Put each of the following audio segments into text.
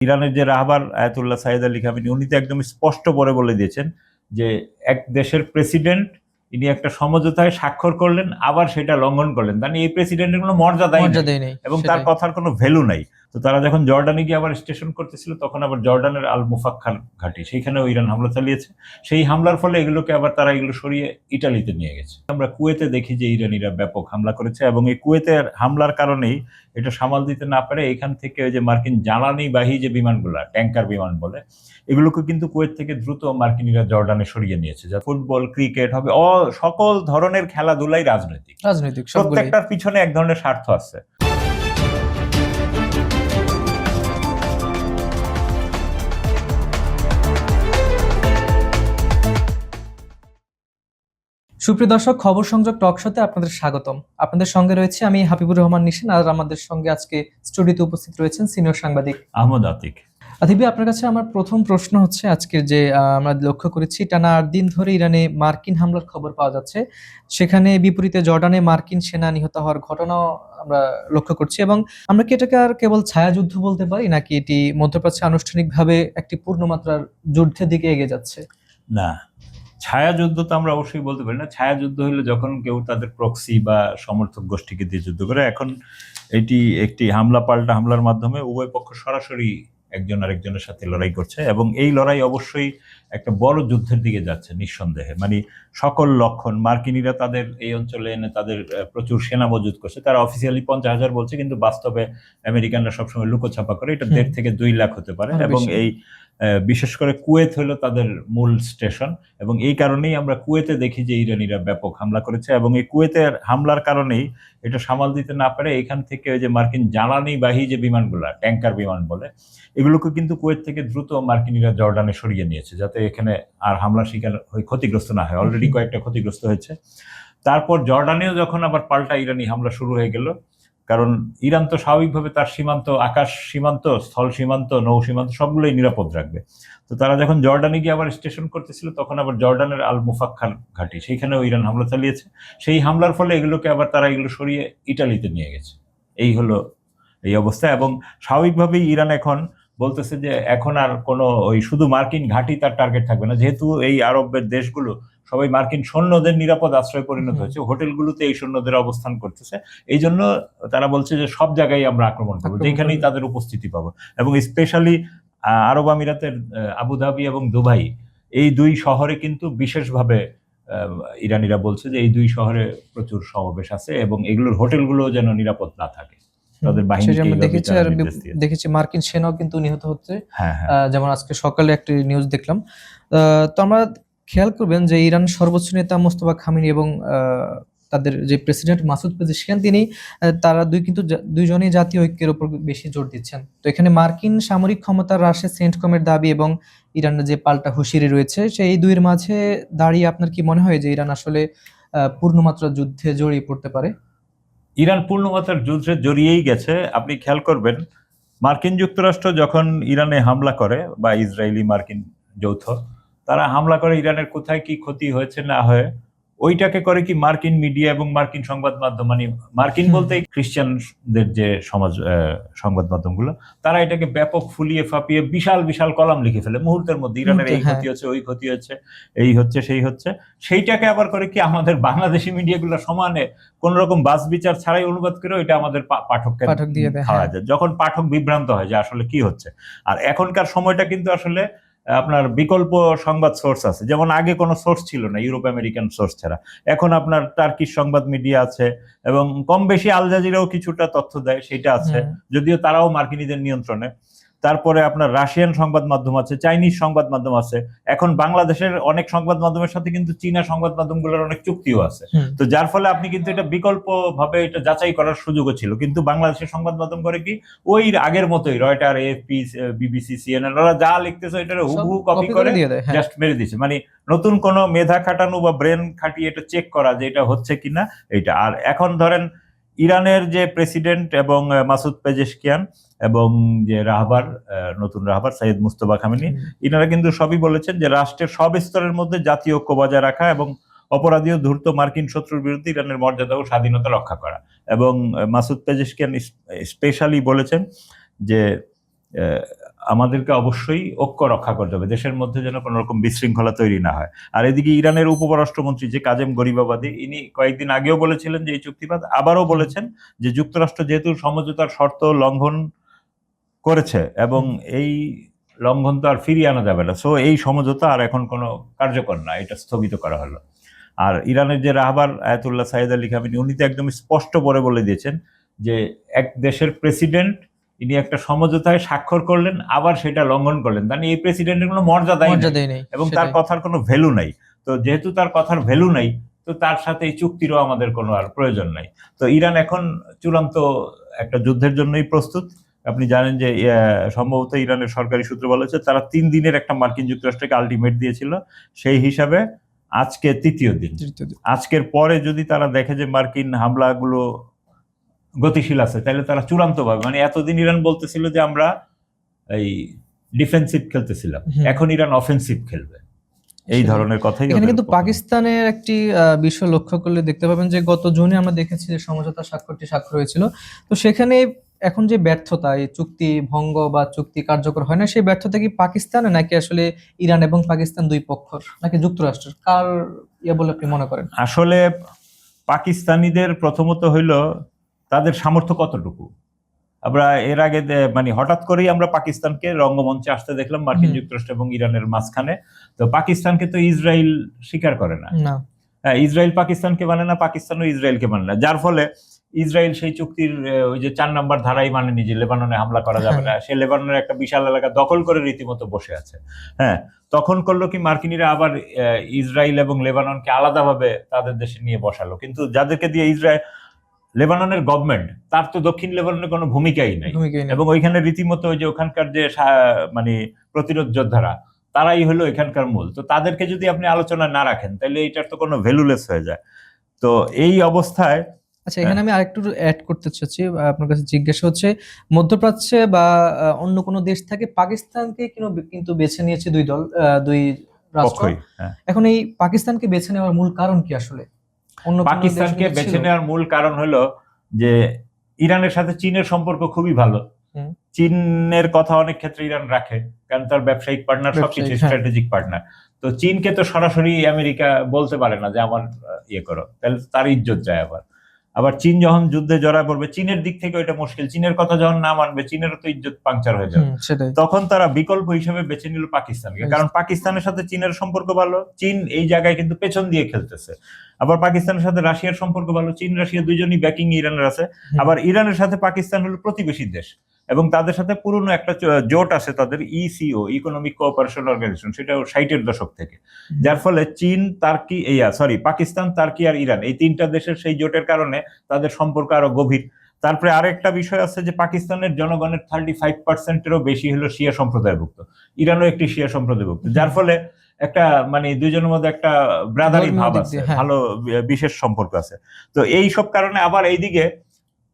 ইরানের যে রাহবার Ayatollah Syed Ali Khamenei উনি তো একদম স্পষ্ট করে বলে দিয়েছেন যে এক দেশের প্রেসিডেন্ট ইনি একটা সমঝোতায় স্বাক্ষর করলেন আবার সেটা লঙ্ঘন করলেন, মানে এই প্রেসিডেন্টের কোনো মর্যাদাই নাই মর্যাদাই নেই, এবং তার সেটাই। কথার কোনো ভ্যালু নাই। তো তারা যখন জর্ডানে গিয়ে আবার স্টেশন করতেছিল তখন আবার জর্ডানের আল মুফাক্কার ঘাঁটি সেইখানেও ইরান হামলা চালিয়েছে। সেই হামলার ফলে এগুলোকে আবার তারা এগুলো সরিয়ে ইটালিতে নিয়ে গেছে। আমরা কুয়েতে দেখি যে ইরানিরা ব্যাপক হামলা করেছে এবং এই কুয়েতের হামলার কারণেই এটা সামাল দিতে না পারে এখান থেকে ওই যে মার্কিন জ্বালানিবাহী যে বিমানগুলা ট্যাঙ্কার বিমান বলে এগুলোকে কিন্তু কুয়েত থেকে দ্রুত মার্কিনিরা জর্ডানে সরিয়ে নিয়েছে। যা ফুটবল, ক্রিকেট হবে, সকল ধরনের খেলাধুলাই রাজনৈতিক, রাজনৈতিক সবগুলোই। প্রত্যেকটার পিছনে এক ধরনের স্বার্থ আছে। সুপ্রিয় দর্শক, খবর সংযোগ টক শোতে আপনাদের স্বাগতম। আপনাদের সঙ্গে রয়েছে আমি হাবিবুর রহমান নিশান, আর আমাদের সঙ্গে আজকে স্টুডিওতে উপস্থিত রয়েছেন সিনিয়র সাংবাদিক আহমদ আতিক। আতিবি, আপনার কাছে আমার প্রথম প্রশ্ন হচ্ছে, আজকের যে আমরা লক্ষ্য করেছি টানা ৮ দিন ধরে ইরানে মার্কিন হামলার খবর পাওয়া যাচ্ছে, সেখানে বিপরীতে জর্ডানে মার্কিন সেনা নিহত হওয়ার ঘটনাও আমরা লক্ষ্য করছি, এবং আমরা কি এটাকে আর কেবল ছায়াযুদ্ধ বলতে পারি, নাকি এটি মধ্যপ্রাচ্যে আনুষ্ঠানিকভাবে একটি পূর্ণমাত্রার যুদ্ধের দিকে এগিয়ে যাচ্ছে? না, ছায়াযুদ্ধ তো আমরা অবশ্যই বলতে পারি না। ছায়াযুদ্ধ হলে যখন কেউ তাদের প্রক্সি বা সমর্থক গোষ্ঠীকে দিয়ে যুদ্ধ করে। এখন এটি একটি হামলা পাল্টা হামলার মাধ্যমে উভয় পক্ষ সরাসরি একজন আরেকজনের সাথে লড়াই করছে এবং এই লড়াই অবশ্যই একটা বড় যুদ্ধের দিকে যাচ্ছে নিঃসন্দেহে। মানে সকল লক্ষণ, মার্কিনিরা তাদের এই অঞ্চলে এনে তাদের প্রচুর সেনা মজুত করছে। তারা অফিসিয়ালি 50,000 বলছে, কিন্তু বাস্তবে আমেরিকানরা সবসময় লুকোছাপা করে, এটা 1.5 থেকে 2 লাখ হতে পারে। এবং এই বিশেষ করে কুয়েত হলো তাদের মূল স্টেশন এবং এই কারণেই আমরা কুয়েতে দেখি যে ইরানিরা ব্যাপক হামলা করেছে এবং এই কুয়েতের হামলার কারণেই এটা সামাল দিতে না পারে এখান থেকে ওই যে মার্কিন জ্বালানিবাহী যে বিমানগুলা ট্যাঙ্কার বিমান বলে এগুলোকে কিন্তু কুয়েত থেকে দ্রুত মার্কিনিরা জর্ডানে সরিয়ে নিয়েছে যাতে এখানে আর হামলার শিকার হয়ে ক্ষতিগ্রস্ত না হয়। অলরেডি কয়েকটা ক্ষতিগ্রস্ত হয়েছে। তারপর জর্ডানেও যখন আবার পাল্টা ইরানি হামলা শুরু হয়ে গেল, কারণ ইরান তো স্বাভাবিকভাবে তার সীমান্ত, আকাশ সীমান্ত, স্থল সীমান্ত, নৌ সীমান্ত সবগুলোই নিরাপদ রাখবে। তো তারা যখন জর্ডানে গিয়ে আবার স্টেশন করতেছিল তখন আবার জর্ডানের আল মুফাক্কার ঘাঁটি সেইখানেও ইরান হামলা চালিয়েছে। সেই হামলার ফলে এগুলোকে আবার তারা এগুলো সরিয়ে ইটালিতে নিয়ে গেছে। এই হলো এই অবস্থা। এবং স্বাভাবিকভাবেই ইরান এখন বলতেছে যে এখন আর কোনো ওই শুধু মার্কিন ঘাঁটি তার টার্গেট থাকবে না, যেহেতু এই আরবের দেশগুলো সবাই মার্কিন সৈন্যদের নিরাপদ আশ্রয় পরিণত হয়েছে, হোটেলগুলোতে এই সৈন্যদের অবস্থান করতেছে। এই জন্য তারা বলছে যে সব জায়গায় আমরা আক্রমণ করবো, যেখানেই তাদের উপস্থিতি পাবো। এবং স্পেশালি আরব আমিরাতের আবুধাবি এবং দুবাই, এই দুই শহরে কিন্তু বিশেষভাবে ইরানিরা বলছে যে এই দুই শহরে প্রচুর সমাবেশ আছে এবং এগুলোর হোটেলগুলো যেন নিরাপদ না থাকে। তাদের দেখেছি মার্কিন সেনাও কিন্তু নিহত হচ্ছে। হ্যাঁ, যেমন আজকে সকালে একটা নিউজ দেখলাম। তো আমরা খেয়াল করবেন যে ইরান সর্বোচ্চ নেতা মোস্তফা খামেনি এবং তাদের যে প্রেসিডেন্ট মাসুদ পেজেশকিয়ান, তিনি তারা দুইজনই জাতীয় ঐক্যের উপর বেশি জোর দিচ্ছেন। তো এখানে মার্কিন সামরিক ক্ষমতার হ্রাসে সেন্টকমের দাবি এবং ইরানের যে পাল্টা হুঁশিয়ারি রয়েছে, সেই দুইয়ের মাঝে দাঁড়িয়ে আপনার কি মনে হয় যে ইরান আসলে পূর্ণমাত্রা যুদ্ধে জড়িয়ে পড়তে পারে? ইরান পূর্ণমাত্রার যুদ্ধে জড়িয়েই গেছে। আপনি খেয়াল করবেন মার্কিন যুক্তরাষ্ট্র যখন ইরানে হামলা করে বা ইসরায়েলি মার্কিন যৌথ, তারা হামলা করে ইরানের কোথায় কি ক্ষতি হয়েছে না হয়ে ওইটাকে করে কি মার্কিন মিডিয়া এবং মার্কিন সংবাদ মাধ্যম, মানে মার্কিন বলতে খ্রিস্টানদের যে সমাজ সংবাদ মাধ্যমগুলো, তারা এটাকে ব্যাপক ফুলিয়ে ফাঁপিয়ে বিশাল বিশাল কলাম লিখে ফেলে মুহূর্তের মধ্যে, ইরানের এই ক্ষতি হচ্ছে, ওই ক্ষতি হচ্ছে, এই হচ্ছে, সেই হচ্ছে। সেইটাকে আবার করে কি আমাদের বাংলাদেশি মিডিয়াগুলো সমানে কোন রকম বাস বিচার ছাড়াই অনুবাদ করে ওইটা আমাদের পাঠককে খাওয়া যায়, যখন পাঠক বিভ্রান্ত হয় যে আসলে কি হচ্ছে। আর এখনকার সময়টা কিন্তু আসলে আপনার বিকল্প সংবাদ সোর্স আছে, যেমন আগে কোনো সোর্স ছিল না ইউরোপ আমেরিকান সোর্স ছাড়া। এখন আপনার টার্কিশ সংবাদ মিডিয়া আছে এবং কম বেশি আল জাজিরাও কিছুটা তথ্য দেয়, সেটা আছে, যদিও তারাও মার্কিনীদের নিয়ন্ত্রণে। তারপরে আপনার রাশিয়ান সংবাদ মাধ্যম আছে, চাইনিজ সংবাদ মাধ্যম আছে। এখন বাংলাদেশের অনেক সংবাদ মাধ্যমের সাথে কিন্তু চীনা সংবাদ মাধ্যমগুলোর অনেক চুক্তিও আছে। তো যার ফলে আপনি কিন্তু এটা বিকল্প ভাবে এটা যাচাই করার সুযোগও ছিল, কিন্তু বাংলাদেশের সংবাদ মাধ্যম করে কি ওই আগের মতোই রয়টার, এএফপি, বিবিসি, সিএনএন, ওরা যা লিখতেছে এটা হুবহু কপি করে জাস্ট মেরে দিচ্ছে। মানে নতুন কোনো মেধা খাটানো বা ব্রেন খাটিয়ে এটা চেক করা যে এটা হচ্ছে কিনা এইটা। আর এখন ধরেন ইরানের যে প্রেসিডেন্ট এবং মাসুদ পেজেশকিয়ান এবং যে রাহবার, নতুন রাহবার সাইয়েদ মুস্তফা খামেনি, ইনারা কিন্তু সবই বলেছেন যে রাষ্ট্রের সব স্তরের মধ্যে জাতীয় ঐক্য বজায় রাখা এবং অপরাধী ও ধূর্ত মার্কিন শত্রুর বিরুদ্ধে ইরানের মর্যাদা ও স্বাধীনতা রক্ষা করা। এবং মাসুদ পেজেশকিয়ান স্পেশালি বলেছেন যে আমাদেরকে অবশ্যই ঐক্য রক্ষা করতে হবে, দেশের মধ্যে যেন কোনো রকম বিশৃঙ্খলা তৈরি না হয়। আর এদিকে ইরানের উপপরাষ্ট্রমন্ত্রী যে কাজেম গরিবাবাদী, ইনি কয়েকদিন আগেও বলেছিলেন যে এই চুক্তিবাদ, আবারও বলেছেন যে যুক্তরাষ্ট্র যেহেতু সমঝোতার শর্ত লঙ্ঘন করেছে এবং এই লঙ্ঘন তো আর ফিরিয়ে আনা যাবে না, সো এই সমঝোতা আর এখন কোনো কার্যকর না, এটা স্থগিত করা হলো। আর ইরানের যে রাহবার আয়াতুল্লাহ সাইয়েদ আলী খামেনি, উনি তো একদম স্পষ্ট করে বলে দিয়েছেন যে এক দেশের প্রেসিডেন্ট ইনি একটা সমঝোতায় স্বাক্ষর করলেন, আবার সেটা লঙ্ঘন করলেন, মানে এই প্রেসিডেন্টের কোনো মর্যাদাই নেই এবং তার কথার কোনো ভ্যালু নাই। তো যেহেতু তার কথার ভ্যালু নাই, তো তার সাথে এই চুক্তিরও আমাদের কোনো আর প্রয়োজন নাই। তো ইরান এখন চূড়ান্ত একটা যুদ্ধের জন্যই প্রস্তুত। আপনি জানেন যে সম্ভবত ইরানের সরকারি সূত্র বলেছে তারা 3 দিনের একটা মার্কিন যুক্তরাষ্ট্রকে আলটিমেট দিয়েছিল, সেই হিসাবে আজকে তৃতীয় দিন। আজকের পরে যদি তারা দেখে যে মার্কিন হামলাগুলো গতিশীল আছে, তাহলে তারা চূড়ান্তভাবে, মানে এতদিন ইরান বলতেছিল যে আমরা এই ডিফেন্সিভ খেলতেছিলাম, এখন ইরান অফেন্সিভ খেলবে, এই ধরনের কথাই। এখানে কিন্তু পাকিস্তানের একটি বিষয় লক্ষ্য করলে দেখতে পাবেন যে গত জুনে আমরা দেখেছি যে সমঝোতা স্বাক্ষর হয়েছিল, তো সেখানে এখন যে ব্যর্থতা, এই চুক্তি ভঙ্গ বা চুক্তি কার্যকর হয় না, সেই ব্যর্থতা কি পাকিস্তানে নাকি আসলে ইরান এবং পাকিস্তান দুই পক্ষর নাকি যুক্তরাষ্ট্রের, কার বলে আপনি মনে করেন? আসলে পাকিস্তানিদের প্রথমত হইল তাদের সামর্থ্য কতটুকু। আমরা এর আগে মানে হঠাৎ করেই আমরা পাকিস্তানকে রঙ্গমঞ্চে আসতে দেখলাম মার্কিন যুক্তরাষ্ট্র এবং ইরানের মাঝখানে। তো পাকিস্তানকে তো ইসরায়েল স্বীকার করে না, ইসরায়েল পাকিস্তানকে মানে না, পাকিস্তানও ইসরায়েলকে মানে না, যার ফলে ইসরায়েল সেই চুক্তির ওই যে 4 নম্বর ধারাই মানেনি যে লেবাননে হামলা করা যাবে না, সে লেবাননের একটা বিশাল এলাকা দখল করে রীতিমতো বসে আছে। হ্যাঁ, তখন করলো কি মার্কিনীরা আবার ইসরায়েল এবং লেবাননকে আলাদাভাবে তাদের দেশে নিয়ে বসালো, কিন্তু যাদেরকে দিয়ে ইসরায়েল লেবাননের গভর্নমেন্ট, তার তো দক্ষিণ লেবাননে কোনো ভূমিকাই নাই এবং ওইখানে রীতিমতো ওই যে ওখানকার যে মানে প্রতিরোধ যোদ্ধারা, তারাই হলো এখানকার মূল। তো তাদেরকে যদি আপনি আলোচনা না রাখেন তাহলে এটার তো কোনো ভ্যালুলেস হয়ে যায়। তো এই অবস্থায় আচ্ছা, এখানে আমি আরেকটু অ্যাড করতে চাচ্ছি, আপনার কাছে জিজ্ঞাসা হচ্ছে, মধ্যপ্রাচ্যে বা অন্য কোনো দেশ থেকে পাকিস্তানকে কিন্তু বেছে নিয়েছে দুই রাষ্ট্র। এখন এই পাকিস্তানকে বেছে নেওয়ার মূল কারণ কি আসলে? পাকিস্তানকে বেছে নেওয়ার মূল কারণ হলো যে ইরানের সাথে চীনের সম্পর্ক খুবই ভালো। চীনের কথা অনেক ক্ষেত্রে ইরান রাখে, কারণ তার ব্যবসায়িক পার্টনার, সবকিছু স্ট্র্যাটেজিক পার্টনার। তো চীনকে তো সরাসরি আমেরিকা বলতে পারে না যে আমার ইয়ে করো, তাহলে তার ইজ্জত যায়। আবার চীন যখন যুদ্ধে জড়ায় পড়বে, চীনের দিক থেকে ওইটা মুশকিল, চীনের কথা যখন না মানবে চীনেরও তো ইজ্জত পাংচার হয়ে যাবে। তখন তারা বিকল্প হিসেবে বেছে নিল পাকিস্তানকে, কারণ পাকিস্তানের সাথে চীনের সম্পর্ক ভালো, চীন এই জায়গায় কিন্তু পেছন দিয়ে খেলতেছে। আবার পাকিস্তানের সাথে রাশিয়ার সম্পর্ক ভালো, চীন রাশিয়া দুইজনই ব্যাকিং ইরানের আছে। আবার ইরানের সাথে পাকিস্তান হলো প্রতিবেশী দেশ এবং তাদের সাথে পুরনো একটা জোট আছে, তাদের ইসিও, ইকোনমিক কোঅপারেশন অর্গানাইজেশন, সেটা 60-এর দশক থেকে। যার ফলে চীন, পাকিস্তান, তার্কি আর ইরান, এই 3টা দেশের সেই জোটের কারণে তাদের সম্পর্ক আরো গভীর। তারপরে আরেকটা বিষয় আছে যে পাকিস্তানের জনগণের 35%-এরও বেশি হলো শিয়া সম্প্রদায়ভুক্ত, ইরানও একটি শিয়া সম্প্রদায়ভুক্ত, যার ফলে একটা মানে দুইজনের মধ্যে একটা ব্রাদারি ভাব আছে, ভালো বিশেষ সম্পর্ক আছে। তো এই সব কারণে আবার এইদিকে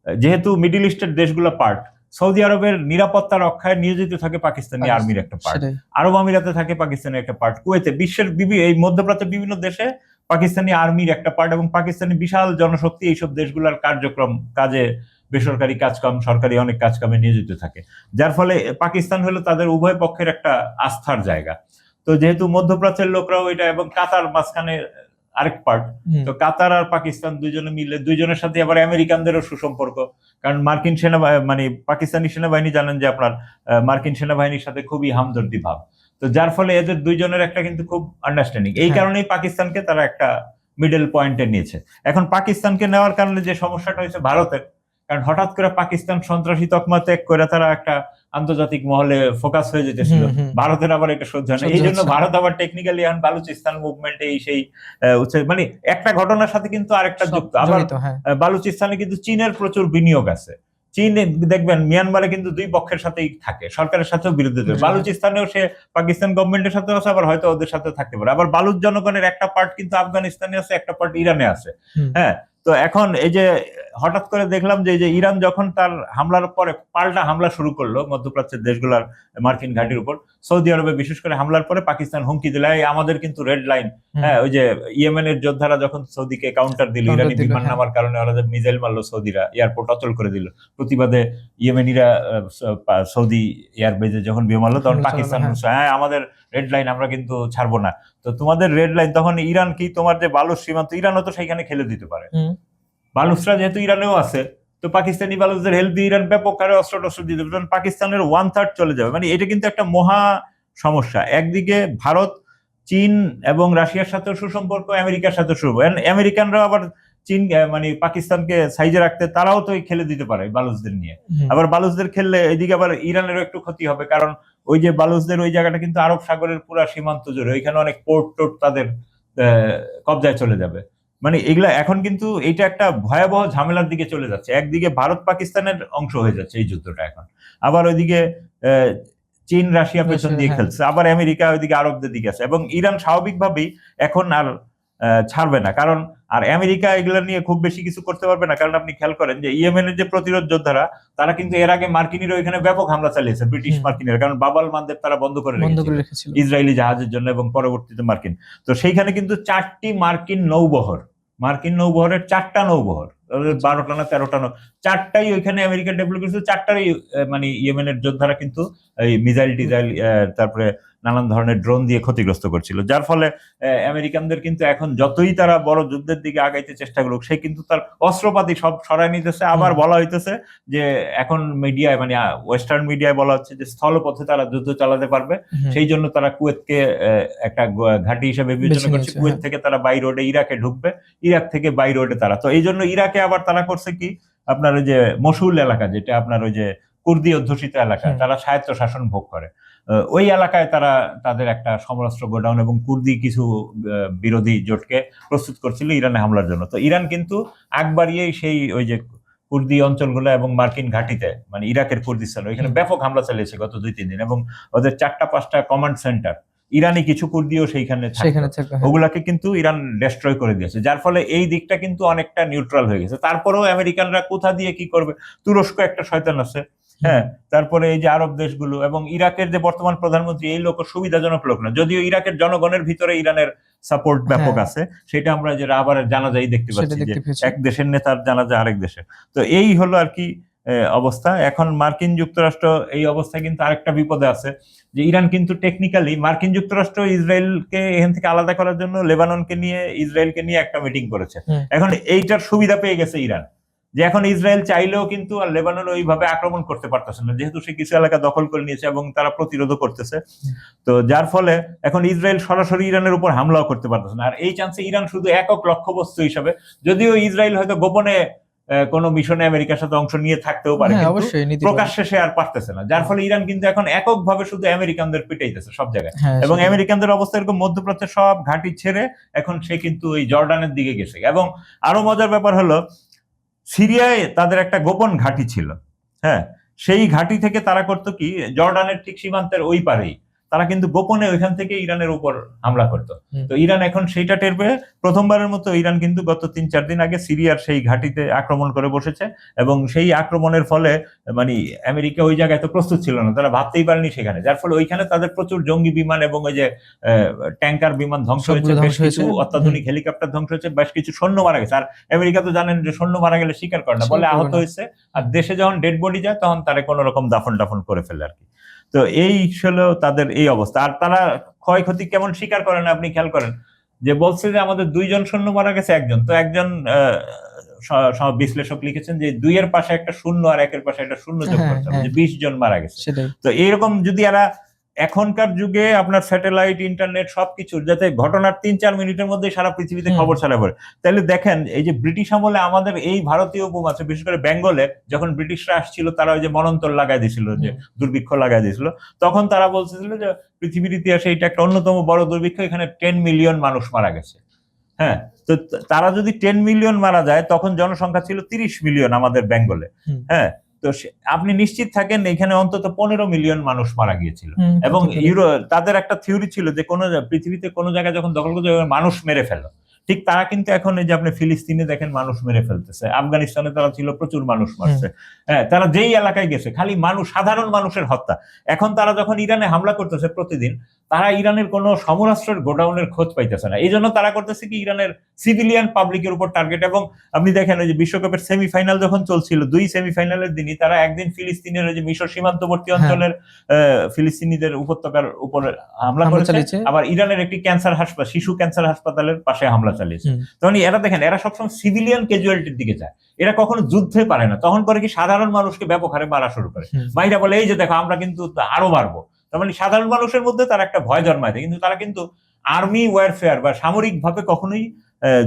যেহেতু মিডল ইস্টের দেশগুলো পার্ট, সৌদি আরবের নিরাপত্তা রক্ষায় নিয়োজিত থাকে পাকিস্তানি আর্মির একটা পার্ট, আরব আমিরাতে থাকে পাকিস্তানের একটা পার্ট, কুয়েতে, বিশ্বের এই মধ্যপ্রাচ্যের বিভিন্ন দেশে পাকিস্তানি আর্মির একটা পার্ট, এবং পাকিস্তানি বিশাল জনশক্তি এইসব দেশগুলোর কার্যক্রম, কাজে, বেসরকারি কাজকাম, সরকারি অনেক কাজকামে নিয়োজিত থাকে, যার ফলে পাকিস্তান হলো তাদের উভয় পক্ষের একটা আস্থার জায়গা। তো যেহেতু মধ্যপ্রাচ্যের লোকরাও এটা, এবং কাতার মাঝখানে আরেক পার্ট, তো কাতার আর পাকিস্তান দুইজনে মিলে, দুইজনের সাথে আবার আমেরিকানদেরও সুসম্পর্ক, কারণ মার্কিন মানে পাকিস্তানি সেনাবাহিনী জানেন যে আপনার মার্কিন সেনাবাহিনীর সাথে খুবই হামদর্দি ভাব। তো যার ফলে এদের দুইজনের একটা কিন্তু খুব আন্ডারস্ট্যান্ডিং, এই কারণেই পাকিস্তানকে তারা একটা মিডল পয়েন্টে নিয়েছে। এখন পাকিস্তানকে নেওয়ার কারণে যে সমস্যাটা হয়েছে ভারতের, কারণ হঠাৎ করে পাকিস্তান সন্ত্রাসী তকমা ত্যাগ করে তারা একটা আন্তর্জাতিক মহলে ফোকাস হয়ে যেতেছিল, ভারতের আবার এটা সহ্য হয় না, এই জন্য ভারত আবার টেকনিক্যালি এখন বালুচিস্তান মুভমেন্টে সেই মানে একটা ঘটনার সাথে কিন্তু আরেকটা যুক্ত। আবার বালুচিস্তানে কিন্তু চীনের প্রচুর বিনিয়োগ আছে, চীন দেখবেন মিয়ানমারে কিন্তু দুই পক্ষের সাথেই থাকে, সরকারের সাথেও বিরোধী, বালুচিস্তানেও সে পাকিস্তান গভর্নমেন্টের সাথে আছে, আবার হয়তো ওদের সাথে থাকতে পারে। আবার বালুচ জনগণের একটা পার্ট কিন্তু আফগানিস্তানে আছে, একটা পার্ট ইরানে আছে। হ্যাঁ, তো এখন এই যে হঠাৎ করে দেখলাম যে ইরান যখন তার হামলার পরে পাল্টা হামলা শুরু করলো মধ্যপ্রাচ্যের দেশগুলোর মার্কিন ঘাঁটির উপর, সৌদি আরবে বিশেষ করে হামলার পরে পাকিস্তান হুমকি দিল, এই আমাদের কিন্তু রেড লাইন। হ্যাঁ, ওই যে ইয়েমেনের যোদ্ধারা যখন সৌদিকে কাউন্টার দিল, ইরানি বিমান নামার কারণে ওরা যে মিসাইল মারলো, সৌদিরা এয়ারপোর্ট অচল করে দিল, প্রতিবাদে ইয়েমেনিরা সৌদি এয়ারবেজে যখন বিমান মারলো, তখন পাকিস্তান হ্যাঁ আমাদের রেড লাইন, আমরা কিন্তু ছাড়বো না। তো তোমাদের রেড লাইন, তখন ইরান কি তোমার যে বালুচ সীমান্ত, ইরানও তো সেখানে খেলে দিতে পারে। বালুচরা যেহেতু ইরানেও আছে, তো পাকিস্তানি বালুচদের হেল্প দিয়ে ইরান ব্যাপক হারে অস্ত্র টস্ত্র দিতে পারে, পাকিস্তানের 1/3 চলে যাবে। মানে এটা কিন্তু একটা মহা সমস্যা। একদিকে ভারত, চীন এবং রাশিয়ার সাথে সুসম্পর্ক, আমেরিকার সাথে আমেরিকানরা আবার চীন মানে পাকিস্তানকে সাইজে রাখতে তারাও তো খেলে দিতে পারে বালুচদের নিয়ে। আবার বালুচদের খেললে এদিকে আবার ইরানেরও একটু ক্ষতি হবে, কারণ ওই যে বালুচদের ওই জায়গাটা কিন্তু আরব সাগরের পুরা সীমান্ত জুড়ে, ওইখানে অনেক পোর্ট টোর্ট তাদের কবজায় চলে যাবে। মানে এগুলা এখন কিন্তু এটা একটা ভয়াবহ ঝামেলার দিকে চলে যাচ্ছে। একদিকে ভারত পাকিস্তানের অংশ হয়ে যাচ্ছে এই যুদ্ধটা এখন, আবার ওইদিকে চীন রাশিয়া পেছন দিয়ে খেলছে, আবার আমেরিকা ওইদিকে আরবদের দিকে আছে, এবং ইরান স্বাভাবিকভাবেই এখন আর ছাড়বে না, কারণ আর আমেরিকা এগুলা নিয়ে খুব বেশি কিছু করতে পারবে না। কারণ আপনি খেয়াল করেন যে ইয়েমেনের যে প্রতিরোধ যোদ্ধারা, তারা কিন্তু এর আগে মার্কিনীরা ওইখানে ব্যাপক হামলা চালিয়েছে, ব্রিটিশ মার্কিনীরা, কারণ বাবাল মানদেব তারা বন্ধ করে রেখেছিল ইসরায়েলি জাহাজের জন্য, এবং পরবর্তীতে মার্কিন। তো সেইখানে কিন্তু 4টি মার্কিন নৌবহরের 4টা নৌবহর, 12টা না 13টা 4টাই ওইখানে আমেরিকা ডেভেলপ করেছিল, 4টারই মানে ইয়েমেনের যোদ্ধারা কিন্তু এই মিসাইল টিজাইল তারপরে নানান ধরনের ড্রোন দিয়ে ক্ষতিগ্রস্ত করছিল, যার ফলে আমেরিকানদের কিন্তু এখন যতই তারা বড় যুদ্ধের দিকে আগাইতে চেষ্টা করুক, সে কিন্তু তার অস্ত্রপাতি সব সরাই নিতেছে। আবার বলা হইতেছে যে এখন মিডিয়ায়, মানে ওয়েস্টার্ন মিডিয়ায় বলা হচ্ছে যে স্থলপথে তারা যুদ্ধ চালাতে পারবে, সেই জন্য তারা কুয়েতকে একটা ঘাঁটি হিসেবে বিবেচনা করছে। কুয়েত থেকে তারা বাই রোডে ইরাকে ঢুকবে, ইরাক থেকে বাই রোডে তারা, তো এই জন্য ইরাকে আবার তারা করছে কি, আপনার ওই যে মসুল এলাকা, যেটা আপনার ওই যে কুর্দি অধ্যুষিত এলাকা, তারা স্বায়ত্ত শাসন ভোগ করে, ওই এলাকায় তারা তাদের একটা সমরাস্ত্র গোডাউন এবং কুর্দি কিছু বিরোধী জোটকে প্রস্তুত করছিল ইরানে হামলার জন্য। তো ইরান কিন্তু আগ বাড়িয়েই সেই ওই যে কুর্দি অঞ্চলগুলো এবং মার্কিন ঘাঁটিতে, মানে ইরাকের কুর্দিস্তান, ওইখানে ব্যাপক হামলা চালিয়েছে গত 2-3 দিন, এবং ওদের 4টা-5টা কমান্ড সেন্টার, ইরানি কিছু কুর্দিও সেইখানে থাকে, ওগুলাকে কিন্তু ইরান ডেস্ট্রয় করে দিয়েছে, যার ফলে এই দিকটা কিন্তু অনেকটা নিউট্রাল হয়ে গেছে। তারপরেও আমেরিকানরা কোথা দিয়ে কি করবে, তুরস্ক একটা শয়তান আছে, হ্যাঁ, তারপরে এই যে আরব দেশগুলো, এবং ইরাকের যে বর্তমান প্রধানমন্ত্রী, এই লোক সুবিধাজনক লোক না, যদিও ইরাকের জনগণের ভিতরে ইরানের সাপোর্ট ব্যাপক আছে, সেটা আমরা যে রাবারের জানাজাই দেখতে পাচ্ছি, যে এক দেশের নেতার জানাজা আরেক দেশের। তো এই হলো আর কি অবস্থা। এখন মার্কিন যুক্তরাষ্ট্র এই অবস্থায় কিন্তু আরেকটা বিপদে আছে, যে ইরান কিন্তু টেকনিক্যালি, মার্কিন যুক্তরাষ্ট্র ইসরায়েলকে এখান থেকে আলাদা করার জন্য লেবাননকে নিয়ে, ইসরায়েলকে নিয়ে একটা মিটিং করেছে। এখন এইটার সুবিধা পেয়ে গেছে ইরান, যে এখন ইসরায়েল চাইলেও কিন্তু আর লেবানন ওইভাবে আক্রমণ করতে পারতেছে না, যেহেতু সে কিছু এলাকা দখল করে নিয়েছে এবং তারা প্রতিরোধও করতেছে। তো যার ফলে এখন ইসরায়েল সরাসরি ইরানের উপর হামলাও করতে পারতেছে না। আর এই চান্সে ইরান শুধু একক লক্ষ্যবস্তু হিসাবে, যদিও ইসরায়েল হয়তো গোপনে কোনো মিশনে আমেরিকার সাথে অংশ নিয়ে থাকতেও পারে, প্রকাশ্যে সে আর পারতেছে না, যার ফলে ইরান কিন্তু এখন এককভাবে শুধু আমেরিকানদের পিটাইতেছে সব জায়গায়, এবং আমেরিকানদের অবস্থা এরকম, মধ্যপ্রাচ্যের সব ঘাঁটি ছেড়ে এখন সে কিন্তু ওই জর্ডানের দিকে গেছে। এবং আরো মজার ব্যাপার হলো, সিরিয়ায় তাদের একটা গোপন ঘাঁটি ছিল, হ্যাঁ, সেই ঘাঁটি থেকে তারা করতো কি, জর্ডানের ঠিক সীমান্তের ওই পারেই তারা কিন্তু গোপনে ওইখান থেকে ইরানের উপর হামলা করতো। তো ইরান এখন সেইটা টের পেয়ে প্রথমবারের মতো ইরান কিন্তু গত 3-4 দিন আগে সিরিয়ার সেই ঘাঁটিতে আক্রমণ করে বসেছে, এবং সেই আক্রমণের ফলে মানে আমেরিকা ওই জায়গায় তো প্রস্তুত ছিল না, তারা ভাবতেই পারেনি সেখানে, যার ফলে ওইখানে তাদের প্রচুর জঙ্গি বিমান এবং ওই যে ট্যাঙ্কার বিমান ধ্বংস হয়েছে, বেশ কিছু অত্যাধুনিক হেলিকপ্টার ধ্বংস হয়েছে, বেশ কিছু সৈন্য মারা গেছে। আর আমেরিকা তো জানেন যে সৈন্য মারা গেলে স্বীকার করে না, বলে আহত হয়েছে, আর দেশে যখন ডেড বডি যায় তখন তারা কোনো রকম দাফন করে ফেলে আর কি। তো এই হলো তাদের এই অবস্থা। আর তারা ক্ষয়ক্ষতি কেমন স্বীকার করে না, আপনি খেয়াল করেন যে বলছে যে আমাদের 2 জন সৈন্য মারা গেছে, একজন বিশ্লেষক লিখেছেন যে 2 এর পাশে একটা শূন্য আর 1 এর পাশে একটা শূন্য যোগ করতে হবে, যে 20 জন মারা গেছে। তো এইরকম যদি এরা এখনকার যুগে আপনার স্যাটেলাইট, ইন্টারনেট সবকিছু, যাতে ঘটনার 3-4 মিনিটের মধ্যে সারা পৃথিবীতে খবর ছড়ায় পড়ে, তাহলে দেখেন এই যে ব্রিটিশ আমলে আমাদের এই ভারতীয় উপমহাদেশে, বিশেষ করে বেঙ্গলে যখন ব্রিটিশরা আসছিল, তারা ওই যে মনন্তর লাগাই দিয়েছিল, যে দুর্ভিক্ষ লাগাই দিয়েছিল, তখন তারা বলছিল যে পৃথিবীর ইতিহাসে এটা একটা অন্যতম বড় দুর্ভিক্ষ, এখানে 10 মিলিয়ন মানুষ মারা গেছে। হ্যাঁ, তো তারা যদি 10 মিলিয়ন মারা যায়, তখন জনসংখ্যা ছিল 30 মিলিয়ন আমাদের বেঙ্গলে। হ্যাঁ, তো আপনি নিশ্চিত থাকেন এখানে অন্তত 15 মিলিয়ন মানুষ মারা গিয়েছিল। এবং তাদের একটা থিওরি ছিল যে পৃথিবীতে কোনো জায়গায় যখন দখল করতে মানুষ মেরে ফেলো, ঠিক তারা কিন্তু এখন এই যে আপনি ফিলিস্তিনে দেখেন মানুষ মেরে ফেলতেছে, আফগানিস্তানে তারা ছিল প্রচুর মানুষ মারছে, হ্যাঁ তারা যেই এলাকায় গেছে খালি মানুষ, সাধারণ মানুষের হত্যা। এখন তারা যখন ইরানে হামলা করতেছে প্রতিদিন, তারা ইরানের কোনো সমরাস্ত্রের গোডাউনের খোঁজ পাইতেছে না, এই জন্য তারা করতেছে কি ইরানের সিভিলিয়ান পাবলিকের উপর টার্গেট। এবং আপনি দেখেন ওই যে বিশ্বকাপের সেমিফাইনাল যখন চলছিল, 2 সেমিফাইনালের দিনই তারা একদিন ফিলিস্তিনের ওই যে মিশর সীমান্তবর্তী অঞ্চলের ফিলিস্তিনিদের উপত্যকার উপরে হামলা করেছে, আবার ইরানের একটি ক্যান্সার হাসপাতাল, শিশু ক্যান্সার হাসপাতালের পাশে হামলা চালিয়েছে। তখন এরা দেখেন, এরা সবসময় সিভিলিয়ান ক্যাজুয়ালিটির দিকে যায়, এরা কখনো যুদ্ধে পারে না, তখন করে কি সাধারণ মানুষকে ব্যাপক হারে মারা শুরু করে। মাইরা বলে এই যে দেখো আমরা কিন্তু আরো মারবো, তার মানে সাধারণ মানুষের মধ্যে তারা একটা ভয় জন্মায় দেয়, কিন্তু তারা কিন্তু আর্মি ওয়ারফেয়ার বা সামরিক ভাবে কখনোই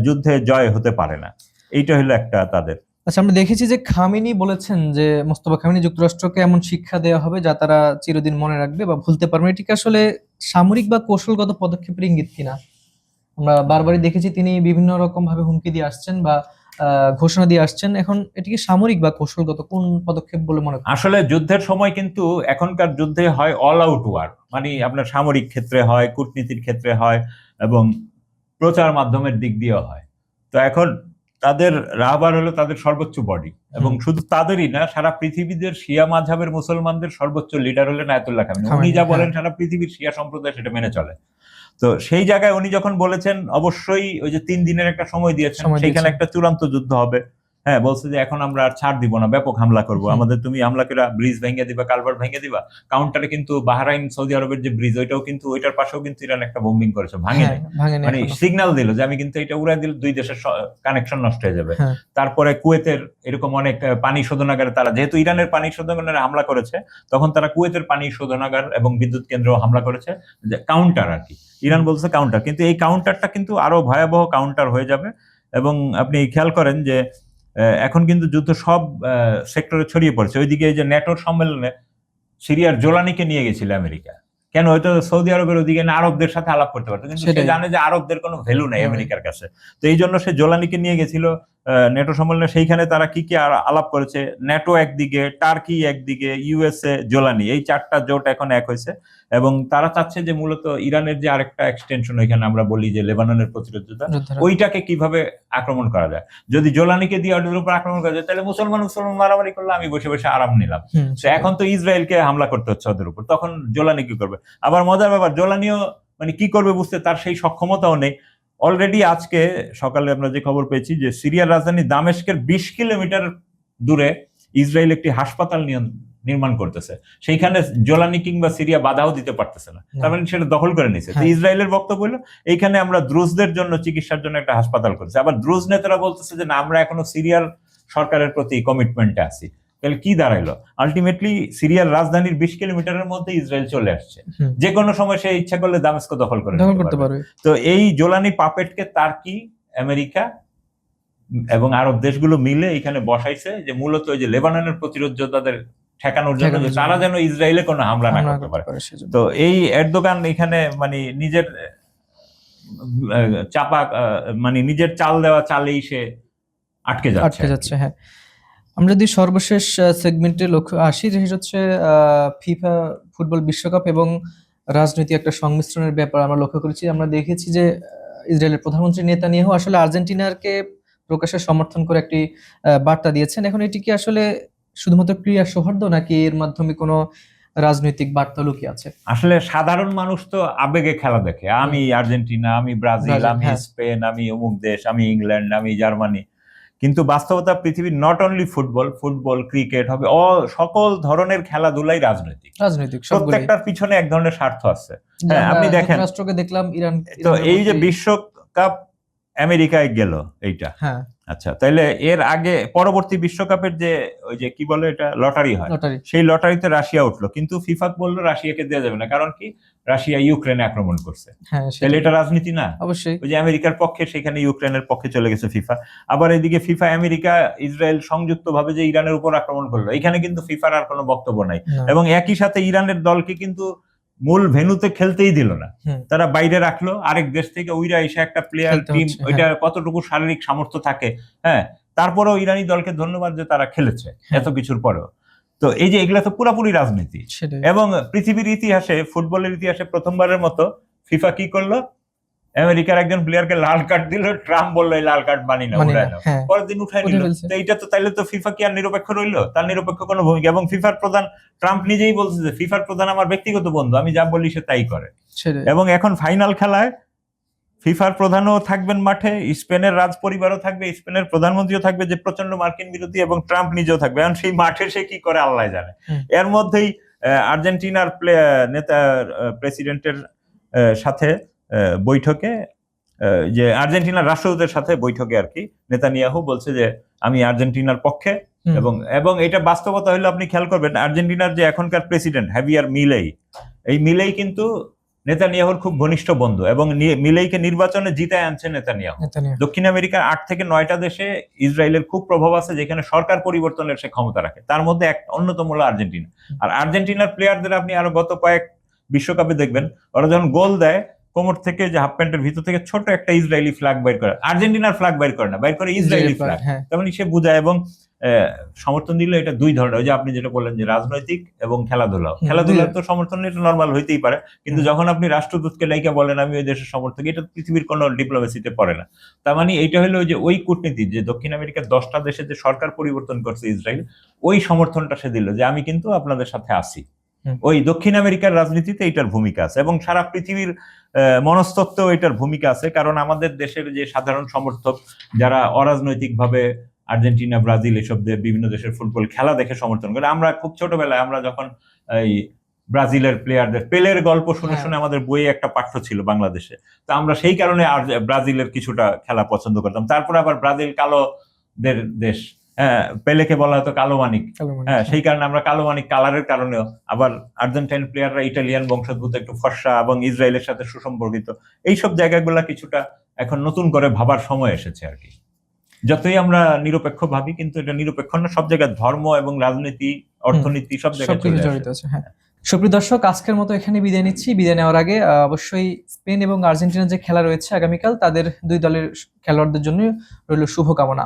যুদ্ধে জয় হতে পারে না। এইটা হলো একটা তাদের। আচ্ছা, আমরা দেখেছি যে খামেনি বলেছেন যে মোস্তফা খামেনি যুক্তরাষ্ট্রকে এমন শিক্ষা দেওয়া হবে যা তারা চিরদিন মনে রাখবে বা ভুলতে পারবে না। এটিকে আসলে সামরিক বা কৌশলগত পদক্ষেপের ইঙ্গিত কিনা? আমরা বারবারই দেখেছি তিনি বিভিন্ন রকম ভাবে হুমকি দিয়ে আসছেন বা ঘোষণা দিয়ে আসছেন, এখন এটিকে সামরিক বা কৌশলগত কোন পদক্ষেপ বলে মনে করেন? আসলে যুদ্ধের সময় কিন্তু এখনকার যুদ্ধে হয় অল আউট ওয়ার, মানে আপনার সামরিক ক্ষেত্রে হয়, কূটনীতির ক্ষেত্রে হয় এবং প্রচার মাধ্যমের দিক দিয়েও হয়। তো এখন তাদের রাহবার হলো তাদের সর্বোচ্চ বডি, এবং শুধু তাদেরই না, সারা পৃথিবীদের শিয়া মাযহাবের মুসলমানদের সর্বোচ্চ লিডার হলেন আয়াতুল্লাহ খামেনি। উনি যা বলেন সারা পৃথিবীর শিয়া সম্প্রদায় সেটা মেনে চলে। তো সেই জায়গায় উনি যখন বলেছেন অবশ্যই ওই যে 3 দিনের একটা সময় দিয়েছেন, সেখানে একটা চূড়ান্ত যুদ্ধ হবে, হ্যাঁ বলছে যে এখন আমরা আর ছাড় দিব না, ব্যাপক হামলা করব, আমাদের তুমি হামলা করে ব্রিজ ভেঙে দিবা, কালভার্ট ভেঙে দিবা। কাউন্টারে কিন্তু বাহরাইন সৌদি আরবের যে ব্রিজ, ওইটাও কিন্তু, ওইটার পাশেও কিন্তু ইরান একটা বোম্বিং করেছে, ভাঙে নাই, মানে সিগন্যাল দিল যে আমি কিন্তু এটা উড়াই দিলে 2 দেশের কানেকশন নষ্ট হয়ে যাবে। তারপরে কুয়েতের এরকম অনেক পানি শোধনাগারে তারা, যেহেতু ইরানের পানি শোধনাগারে হামলা করেছে, তখন তারা কুয়েতের পানি শোধনাগার এবং বিদ্যুৎ কেন্দ্র হামলা করেছে, কাউন্টার আর কি। ইরান বলছে কাউন্টার, কিন্তু এই কাউন্টারটা কিন্তু আরো ভয়াবহ কাউন্টার হয়ে যাবে। এবং আপনি খেয়াল করেন যে এখন কিন্তু যুদ্ধ সব সেক্টরে ছড়িয়ে পড়ছে। ওইদিকে এই যে ন্যাটোর সম্মেলনে সিরিয়ার জোলানিকে নিয়ে গেছিল আমেরিকা, কেন? হয়তো সৌদি আরবের ওইদিকে আরবদের সাথে আলাপ করতে পারতো, কিন্তু সে জানে যে আরবদের কোনো ভ্যালু নাই আমেরিকার কাছে, তো এই জন্য সে জোলানিকে নিয়ে গেছিল ন্যাটো সম্মেলনে। সেইখানে তারা কি কি আলাপ করেছে, ন্যাটো একদিকে, টার্কি একদিকে, ইউএসএ, জোলানি, এই 4টা জোট এখন এক হয়েছে। এবং তারা চাচ্ছে যে মূলত ইরানের যে আরেকটা এক্সটেনশন, ওইখানে আমরা বলি যে লেবাননের প্রতিরোধতা, ওইটাকে কিভাবে আক্রমণ করা যায়। যদি জোলানিকে দিয়ে ওদের উপর আক্রমণ করা যায়, তাহলে মুসলমান মারামারি করলে আমি বসে বসে আরাম নিলাম। এখন তো ইসরায়েলকে হামলা করতে হচ্ছে ওদের উপর, তখন জোলানি কি করবে? আবার মজার ব্যাপার, জোলানিও মানে কি করবে বুঝতে তার সেই সক্ষমতাও নেই। অলরেডি আজকে সকালে আমরা যে খবর পেয়েছি যে সিরিয়ার রাজধানী দামেস্কের 20 কিলোমিটার দূরে ইসরায়েল একটি হাসপাতাল নির্মাণ করতেছে, সেইখানে জোলানি কিংবা সিরিয়া বাধাও দিতে পারতেছে না, তার মানে সেটা দখল করে নিছে। তো ইসরায়েলের বক্তব্য হলো এইখানে আমরা দ্রুজদের জন্য চিকিৎসার জন্য একটা হাসপাতাল করছি। আবার দ্রুজ নেতারা বলতেছে যে না, আমরা এখনো সিরিয়ার সরকারের প্রতি কমিটমেন্টে আছি। তাহলে কি দাঁড়াইলো? আলটিমেটলি সিরিয়ার রাজধানীর 20 কিলোমিটারের মধ্যে ইসরায়েল চলে আসছে, যে কোনো সময় সে ইচ্ছা করলে দামেস্ক দখল করতে পারবে। তো এই জোলানি পাপেটকে তার্কি, আমেরিকা এবং আরব দেশগুলো মিলে এখানে বসাইছে, যে মূলত ওই যে লেবাননের প্রতিরোধ যোদ্ধাদের ঠেকানোর জন্য, যে তারা যেন ইসরায়েলে কোনো হামলা না করতে পারে। তো এই এরদোগান এখানে মানে নিজের চাপা, মানে নিজের চাল দেওয়া চালেই সে আটকে যাচ্ছে। হ্যাঁ, আমরা যদি সর্বশেষ সেগমেন্টে লক্ষ্য আসি, যেটা হচ্ছে ফিফা ফুটবল বিশ্বকাপ এবং রাজনৈতিক একটা সংমিশ্রণের ব্যাপার আমরা লক্ষ্য করেছি। আমরা দেখেছি যে ইসরায়েলের প্রধানমন্ত্রী নেতানিয়াহু আসলে আর্জেন্টিনাকে প্রকাশ্যে সমর্থন করে একটি বার্তা দিয়েছেন। এখন এটি কি আসলে শুধুমাত্র ক্রীড়া সৌহার্দ্য, নাকি এর মাধ্যমে কোনো রাজনৈতিক বার্তা লুকিয়ে আছে? আসলে সাধারণ মানুষ তো আবেগে খেলা দেখে, আমি আর্জেন্টিনা, আমি ব্রাজিল, আমি স্পেন, আমি অমুক দেশ, আমি ইংল্যান্ড, আমি জার্মানি, কিন্তু বাস্তবতা পৃথিবীর নট অনলি ফুটবল, ক্রিকেট হবে, সকল ধরনের খেলাধুলাই রাজনৈতিক। প্রত্যেকটার পিছনে এক ধরনের স্বার্থ আছে। হ্যাঁ, আপনি দেখেন রাষ্ট্রকে দেখলাম ইরান, তো এই যে বিশ্বকাপ আমেরিকায় গেল এইটা, হ্যাঁ আচ্ছা, তাইলে এর আগে পরবর্তী বিশ্বকাপের যে ওই যে কি বলে এটা লটারি হয়, সেই লটারিতে রাশিয়া উঠলো, কিন্তু ফিফা বললো রাশিয়াকে দেওয়া যাবে না, কারণ কি? রাশিয়া ইউক্রেনে আক্রমণ করছে। তাহলে এটা রাজনীতি না? অবশ্যই। ওই যে আমেরিকার পক্ষে, সেখানে ইউক্রেনের পক্ষে চলে গেছে ফিফা। আবার এদিকে ফিফা, আমেরিকা, ইসরায়েল সংযুক্ত ভাবে যে ইরানের উপর আক্রমণ করলো, এখানে কিন্তু ফিফার আর কোনো বক্তব্য নাই। এবং একই সাথে ইরানের দলকে কিন্তু মূল ভেন্যুতে খেলতেই দিল না, তারা বাইরে রাখলো, আরেক দেশ থেকে উইরা এসে একটা প্লেয়ার টিম, ওইটা কতটুকু শারীরিক সামর্থ্য থাকে, হ্যাঁ, তারপরেও ইরানি দলকে ধন্যবাদ যে তারা খেলেছে এত কিছুর পরেও। তো এই যে এগুলা তো পুরাপুরি রাজনীতি। এবং পৃথিবীর ইতিহাসে, ফুটবলের ইতিহাসে প্রথমবারের মতো ফিফা কি করলো, আমেরিকার একজন প্লেয়ারকে লাল কার্ড দিল, ট্রাম্প বললো এই লাল কার্ড মানি না, মানি না, উঠায় নাও। হ্যাঁ পরের দিন উঠায় উঠে নিল। ফেলছে। তো এইটা তো তাইলে তো ফিফা কি আর নিরপেক্ষ রইলো? তার নিরপেক্ষ কোনো ভূমিকা, এবং ফিফার প্রধান ট্রাম্প নিজেই বলছে যে ফিফার প্রধান আমার ব্যক্তিগত বন্ধু, আমি যা বলি সে তাই করে। সেটাই। এবং এখন ফাইনাল খেলায় ফিফার প্রধানও থাকবেন মাঠে, স্পেনের রাজ পরিবারও থাকবে, স্পেনের প্রধানমন্ত্রীও থাকবে যে প্রচন্ড মার্কিন বিরোধী, এবং ট্রাম্প নিজেও থাকবে। এখন সেই মাঠে সে কি করে আল্লাহ জানে। এর মধ্যেই আর্জেন্টিনার নেতা প্রেসিডেন্টের সাথে বৈঠকে, যে আর্জেন্টিনার রাষ্ট্রদূতের সাথে বৈঠকে আর কি, নেতানিয়াহু বলছে যে আমি আর্জেন্টিনার পক্ষে। এবং এটা বাস্তবতা হলো, আপনি খেয়াল করবেন আর্জেন্টিনার যে এখনকার প্রেসিডেন্ট হ্যাভিয়ার মিলেই, এই মিলেই কিন্তু নেতানিয়াহুর খুব ঘনিষ্ঠ বন্ধু, এবং মিলেইকে নির্বাচনে জিতায় আনছে নেতানিয়াহু। দক্ষিণ আমেরিকার 8 থেকে 9টা দেশে ইসরায়েলের খুব প্রভাব আছে, যেখানে সরকার পরিবর্তনের সে ক্ষমতা রাখে, তার মধ্যে এক অন্যতম হলো আর্জেন্টিনা। আর আর্জেন্টিনার প্লেয়ারদের আপনি আরো গত কয়েক বিশ্বকাপে দেখবেন, ওরা যখন গোল দেয় কোমর থেকে, যে হাফ প্যান্টের ভিতর থেকে ছোট একটা ইসরায়েলি ফ্ল্যাগ বাইর করে, আর্জেন্টিনার ফ্ল্যাগ বাইর করে না, বাইর করে ইসরায়েলি ফ্ল্যাগ। তার মানে সে বুঝায়, এবং সমর্থন দিল এটা দুই ধরনের, ওই যে আপনি যেটা বললেন যে রাজনৈতিক এবং খেলাধুলার তো সমর্থন এটা নর্মাল হইতেই পারে, কিন্তু যখন আপনি রাষ্ট্রদূতকে লাইকা বলেন আমি ওই দেশের সমর্থক, এটা পৃথিবীর কোনো ডিপ্লোমেসিতে পড়ে না। তার মানে এইটা হলো যে ওই কূটনীতি, যে দক্ষিণ আমেরিকার 10টা দেশে যে সরকার পরিবর্তন করছে ইসরায়েল, ওই সমর্থনটা সে দিল যে আমি কিন্তু আপনাদের সাথে আছি। ওই দক্ষিণ আমেরিকার রাজনীতিতে এটার ভূমিকা আছে, এবং সারা পৃথিবীর মনস্তত্ত্ব এটার ভূমিকা আছে। কারণ আমাদের দেশের যে সাধারণ সমর্থক যারা অরাজনৈতিকভাবে আর্জেন্টিনা, ব্রাজিল এসব বিভিন্ন দেশের ফুটবল খেলা দেখে সমর্থন করে, আমরা খুব ছোটবেলায় আমরা যখন এই ব্রাজিলের প্লেয়ারদের পেলের গল্প শুনে শুনে আমাদের বইয়ে একটা পাঠ্য ছিল বাংলাদেশে, তো আমরা সেই কারণে ব্রাজিলের কিছুটা খেলা পছন্দ করতাম। তারপর আবার ব্রাজিল কালোদের দেশ, হ্যাঁ, পেলেকে বলা হতো কালো মানিক, হ্যাঁ, সেই কারণে আমরা কালো মানিক কালারের কারণেও, আবার আর্জেন্টাইন প্লেয়াররা ইটালিয়ান বংশোদ্ভূত, একটু ফর্সা এবং ইসরায়েলের সাথে সুসম্পর্কিত, এইসব জায়গাগুলা কিছুটা এখন নতুন করে ভাবার সময় এসেছে আর কি। যতই আমরা নিরপেক্ষ ভাবি, কিন্তু এটা নিরপেক্ষ না, সব জায়গায় ধর্ম এবং রাজনীতি, অর্থনীতি সব জায়গায় জড়িত আছে। হ্যাঁ, সুপ্রিয় দর্শক, আজকের মতো এখানে বিদায় নিচ্ছি। বিদায় নেওয়ার আগে অবশ্যই স্পেন এবং আর্জেন্টিনার যে খেলা রয়েছে আগামীকাল, তাদের দুই দলের খেলোয়াড়দের জন্য রইল শুভকামনা।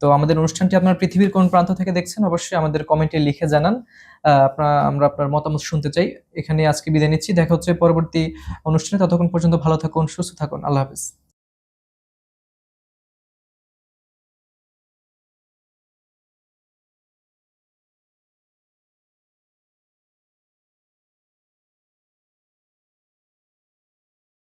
তো আমাদের অনুষ্ঠানটি আপনার পৃথিবীর কোন প্রান্ত থেকে দেখছেন অবশ্যই আমাদের কমেন্টে লিখে জানান। আমরা আপনার মতামত শুনতে চাই। এখানে আজকে বিদায় নিচ্ছি, দেখা হচ্ছে পরবর্তী অনুষ্ঠানে। ততক্ষণ পর্যন্ত ভালো থাকুন, সুস্থ থাকুন, আল্লাহ হাফেজ।